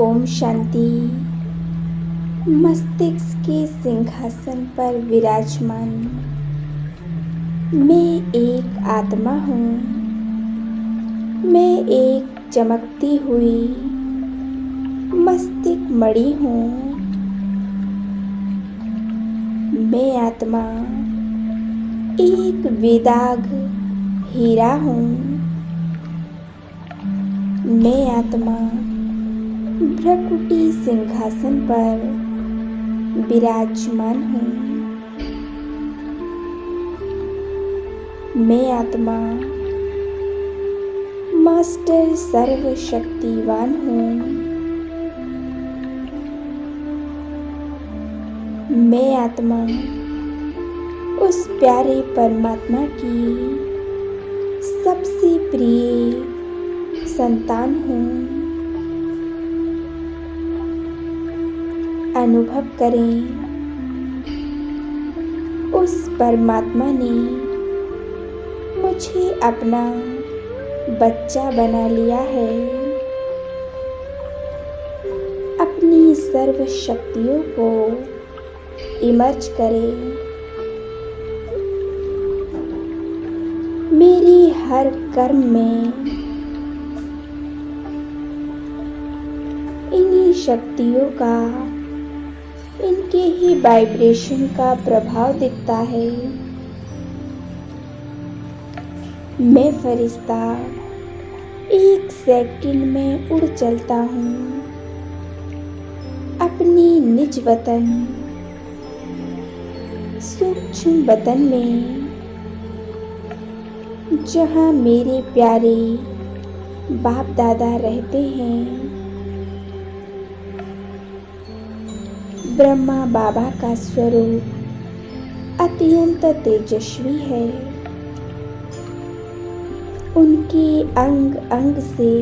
ओम शांति। मस्तिष्क के सिंहासन पर विराजमान मैं एक आत्मा हूँ। मैं एक चमकती हुई मस्तिष्क मणि हूँ। मैं आत्मा एक वेदाग हीरा हूँ। मैं आत्मा भ्रकुटी सिंहासन पर विराजमान हूँ। मैं आत्मा मास्टर सर्वशक्तिवान हूँ। मैं आत्मा उस प्यारे परमात्मा की सबसे प्रिय संतान हूँ। अनुभव करें, उस परमात्मा ने मुझे अपना बच्चा बना लिया है। अपनी सर्व शक्तियों को इमर्ज करें। मेरे हर कर्म में इन्हीं शक्तियों का, इनके ही वाइब्रेशन का प्रभाव दिखता है। मैं फरिश्ता एक सेकंड में उड़ चलता हूँ अपनी निज वतन सूक्ष्म वतन में, जहाँ मेरे प्यारे बाप दादा रहते हैं। ब्रह्मा बाबा का स्वरूप अत्यंत तेजस्वी है। उनके अंग अंग से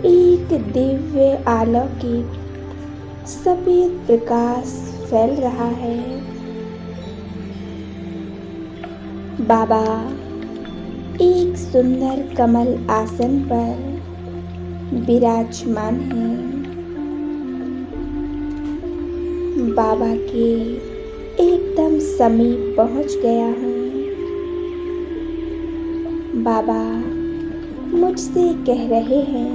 एक दिव्य अलौकिक सफेद प्रकाश फैल रहा है। बाबा एक सुंदर कमल आसन पर विराजमान हैं। बाबा के एकदम समीप पहुंच गया हूँ। बाबा मुझसे कह रहे हैं,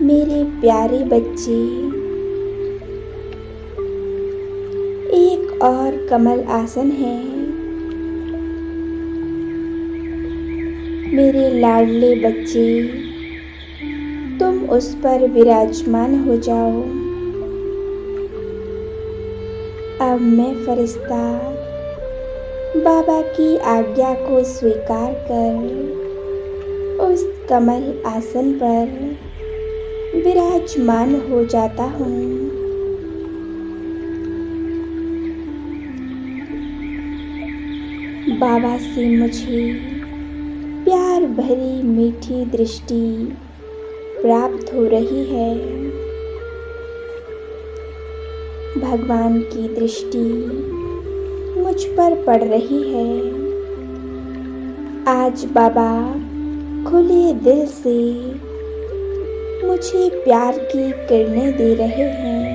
मेरे प्यारे बच्चे, एक और कमल आसन है। मेरे लाडले बच्चे, तुम उस पर विराजमान हो जाओ। अब मैं फरिश्ता बाबा की आज्ञा को स्वीकार कर उस कमल आसन पर विराजमान हो जाता हूँ। बाबा से मुझे प्यार भरी मीठी दृष्टि प्राप्त हो रही है। भगवान की दृष्टि मुझ पर पड़ रही है। आज बाबा खुले दिल से मुझे प्यार की किरणें दे रहे हैं।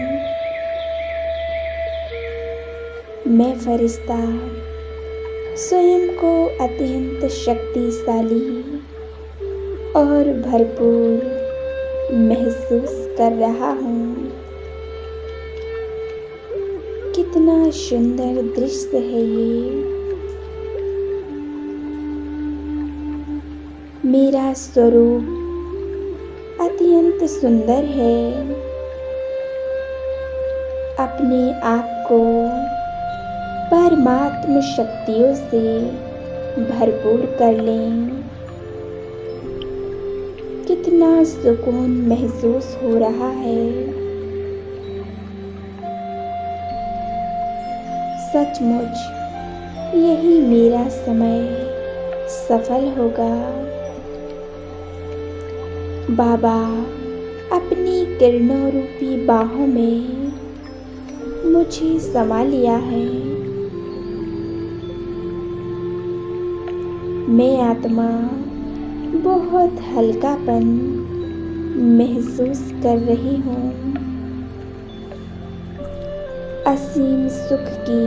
मैं फरिश्ता स्वयं को अत्यंत शक्तिशाली और भरपूर महसूस कर रहा हूँ। कितना सुंदर दृश्य है ये। मेरा स्वरूप अत्यंत सुंदर है। अपने आप को परमात्म शक्तियों से भरपूर कर लें। कितना सुकून महसूस हो रहा है। सचमुच यही मेरा समय सफल होगा। बाबा अपनी किरणों रूपी बाहों में मुझे समा लिया है। मैं आत्मा बहुत हल्कापन महसूस कर रही हूँ। असीम सुख की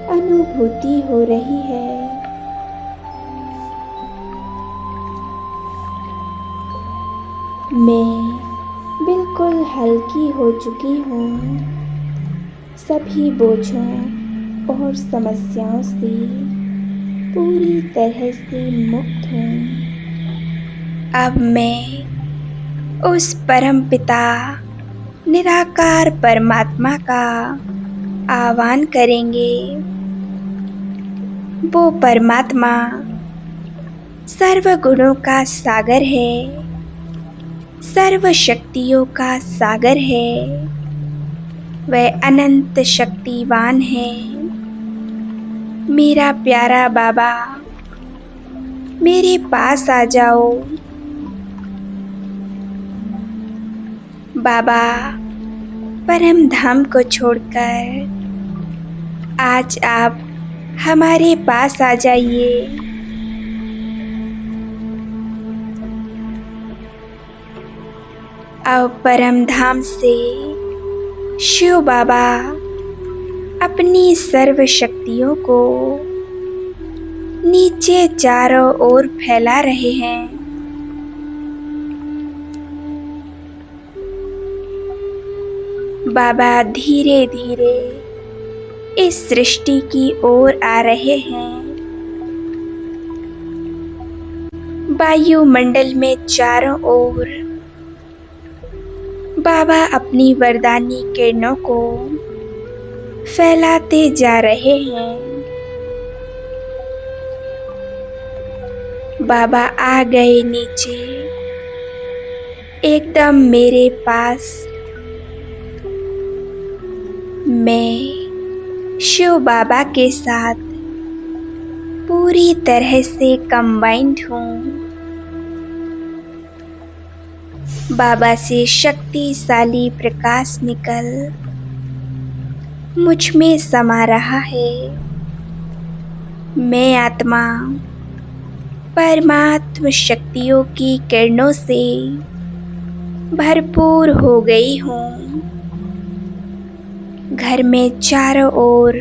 अनुभूति हो रही है। मैं बिल्कुल हल्की हो चुकी हूँ। सभी बोझों और समस्याओं से पूरी तरह से मुक्त हूँ। अब मैं उस परम पिता निराकार परमात्मा का आह्वान करेंगे। वो परमात्मा सर्व गुणों का सागर है, सर्व शक्तियों का सागर है। वह अनंत शक्तिवान है। मेरा प्यारा बाबा, मेरे पास आ जाओ। बाबा, परम धाम को छोड़कर आज आप हमारे पास आ जाइए। अब परम धाम से शिव बाबा अपनी सर्व शक्तियों को नीचे चारों ओर फैला रहे हैं। बाबा धीरे धीरे इस सृष्टि की ओर आ रहे हैं। वायुमंडल में चारों ओर बाबा अपनी वरदानी किरणों को फैलाते जा रहे हैं। बाबा आ गए नीचे, एकदम मेरे पास। मैं शिव बाबा के साथ पूरी तरह से कंबाइंड हूँ। बाबा से शक्तिशाली प्रकाश निकल मुझ में समा रहा है। मैं आत्मा परमात्म शक्तियों की किरणों से भरपूर हो गई हूँ। घर में चारों ओर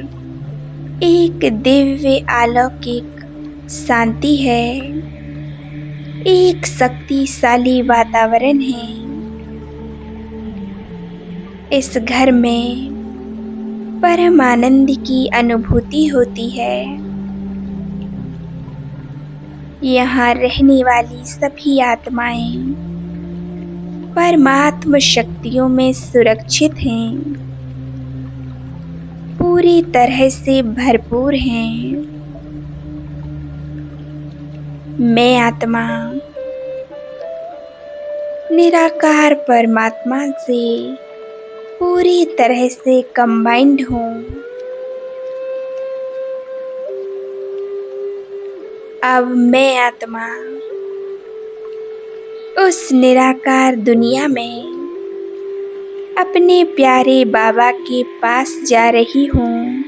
एक दिव्य अलौकिक शांति है। एक शक्तिशाली वातावरण है। इस घर में परम आनंद की अनुभूति होती है। यहाँ रहने वाली सभी आत्माएं परमात्म शक्तियों में सुरक्षित हैं, पूरी तरह से भरपूर हैं। मैं आत्मा निराकार परमात्मा से पूरी तरह से कंबाइंड हूँ। अब मैं आत्मा उस निराकार दुनिया में अपने प्यारे बाबा के पास जा रही हूँ।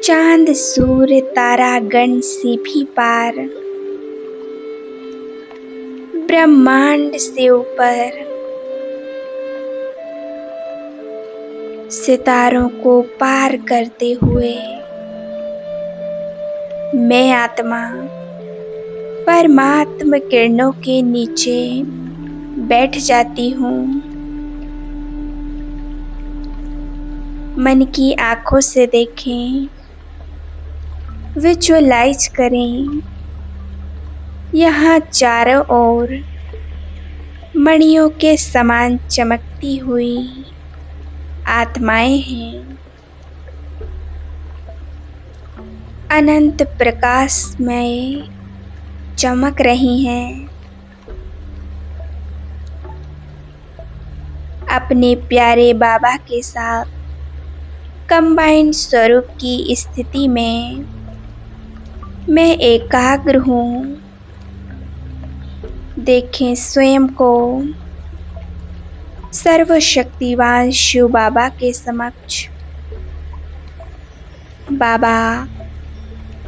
चांद सूर्य तारा गण से भी पार, ब्रह्मांड से ऊपर, सितारों को पार करते हुए मैं आत्मा परमात्म किरणों के नीचे बैठ जाती हूँ। मन की आंखों से देखें, विजुअलाइज करें। यहाँ चारों ओर मणियों के समान चमकती हुई आत्माएं हैं। अनंत प्रकाश में चमक रही हैं। अपने प्यारे बाबा के साथ कंबाइंड स्वरूप की स्थिति में मैं एकाग्र हूँ। देखें स्वयं को सर्वशक्तिवान शिव बाबा के समक्ष। बाबा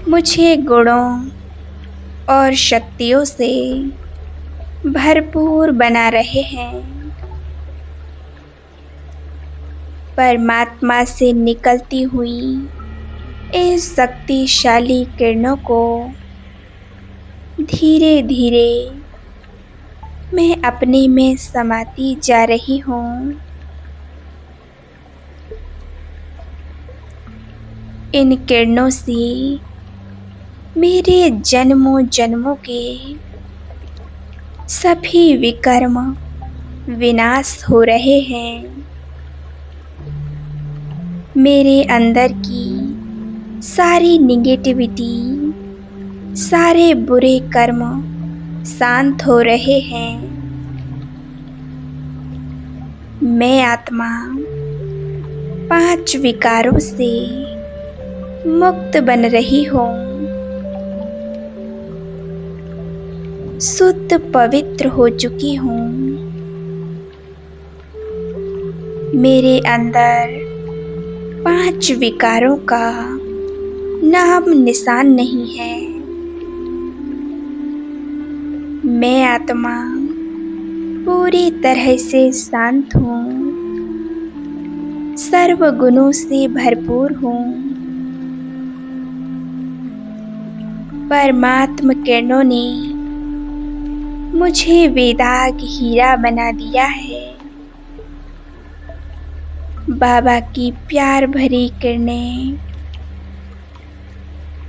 मुझे गुणों और शक्तियों से भरपूर बना रहे हैं। परमात्मा से निकलती हुई इस शक्तिशाली किरणों को धीरे धीरे मैं अपने में समाती जा रही हूँ। इन किरणों से मेरे जन्मों जन्मों के सभी विकर्म विनाश हो रहे हैं। मेरे अंदर की सारी निगेटिविटी, सारे बुरे कर्म शांत हो रहे हैं। मैं आत्मा 5 विकारों से मुक्त बन रही हूँ। शुद्ध पवित्र हो चुकी हूँ। मेरे अंदर 5 विकारों का नाम निशान नहीं है। मैं आत्मा पूरी तरह से शांत हूँ, सर्व गुणों से भरपूर हूँ। परमात्मा किरणों ने मुझे वेदाग हीरा बना दिया है। बाबा की प्यार भरी किरणें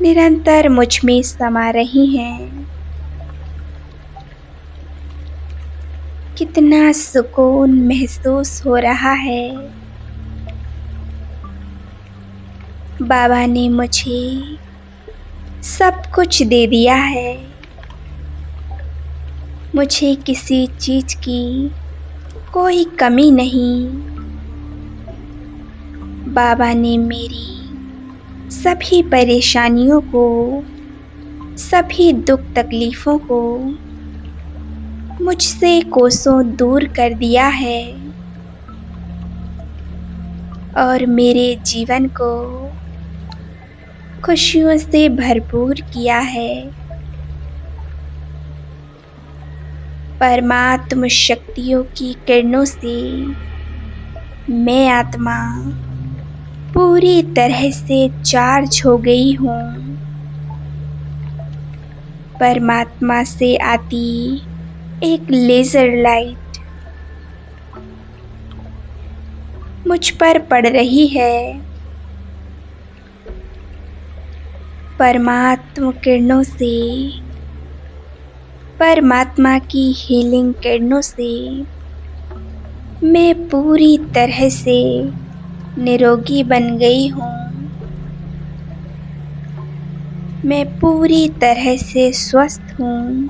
निरंतर मुझ में समा रही हैं। कितना सुकून महसूस हो रहा है। बाबा ने मुझे सब कुछ दे दिया है। मुझे किसी चीज की कोई कमी नहीं। बाबा ने मेरी सभी परेशानियों को, सभी दुख तकलीफों को मुझसे कोसों दूर कर दिया है और मेरे जीवन को खुशियों से भरपूर किया है। परमात्मा शक्तियों की किरणों से मैं आत्मा पूरी तरह से चार्ज हो गई हूँ। परमात्मा से आती एक लेजर लाइट मुझ पर पड़ रही है। परमात्मा किरणों से, परमात्मा की हीलिंग किरणों से मैं पूरी तरह से निरोगी बन गई हूँ। मैं पूरी तरह से स्वस्थ हूँ।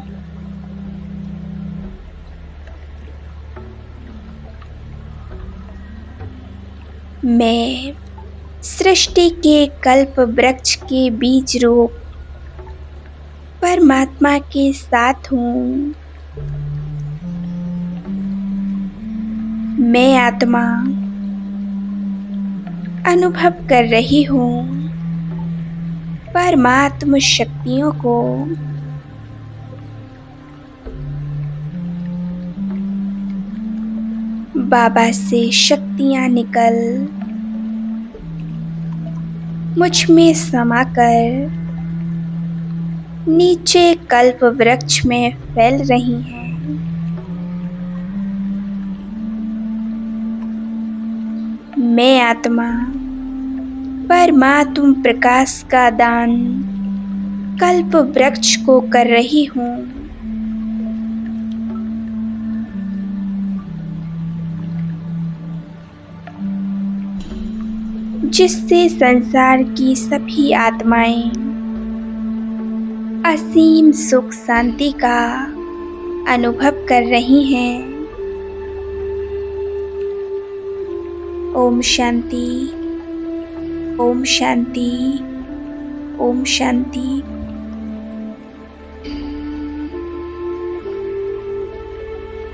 मैं सृष्टि के कल्प वृक्ष के बीज रूप परमात्मा के साथ हूँ। मैं आत्मा अनुभव कर रही हूँ परमात्मा शक्तियों को। बाबा से शक्तियाँ निकल मुझ में समाकर नीचे कल्प वृक्ष में फैल रही हैं। मैं आत्मा परमात्मा प्रकाश का दान कल्प वृक्ष को कर रही हूँ। जिससे संसार की सभी आत्माएं असीम सुख शांति का अनुभव कर रही हैं। ओम शांति, ओम शांति, ओम शांति।